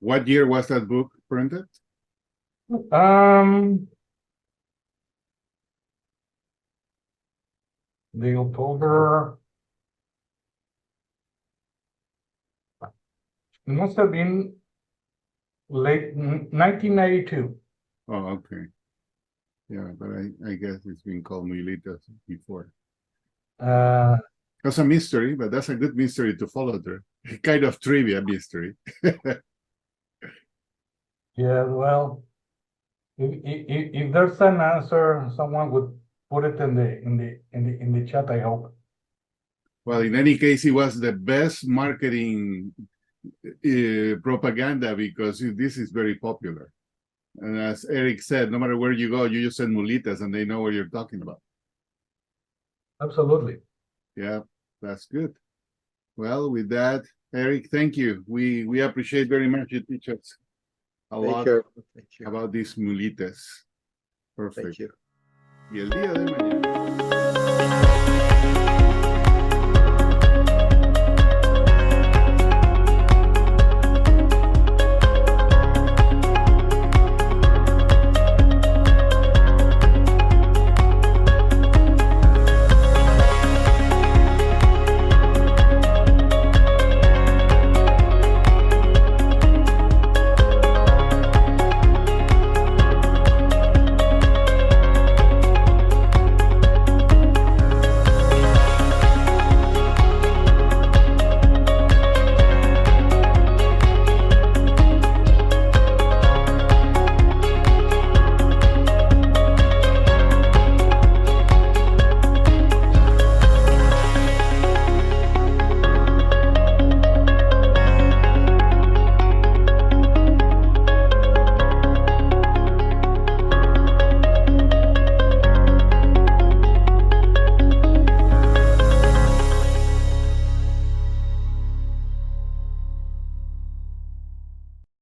[SPEAKER 2] What year was that book printed?
[SPEAKER 4] The October. It must have been late 1992.
[SPEAKER 2] Oh, okay. Yeah, but I guess it's been called Mulitas before. That's a mystery, but that's a good mystery to follow there. Kind of trivia mystery.
[SPEAKER 4] Yeah, well, if there's an answer, someone would put it in the chat, I hope.
[SPEAKER 2] Well, in any case, it was the best marketing propaganda because this is very popular. And as Eric said, no matter where you go, you just send Mulitas and they know what you're talking about.
[SPEAKER 4] Absolutely.
[SPEAKER 2] Yeah, that's good. Well, with that, Eric, thank you. We appreciate very much you teach us a lot
[SPEAKER 1] Thank you.
[SPEAKER 2] about these Mulitas.
[SPEAKER 1] Thank
[SPEAKER 2] Perfect.
[SPEAKER 1] you.
[SPEAKER 2] Y el día de mañana.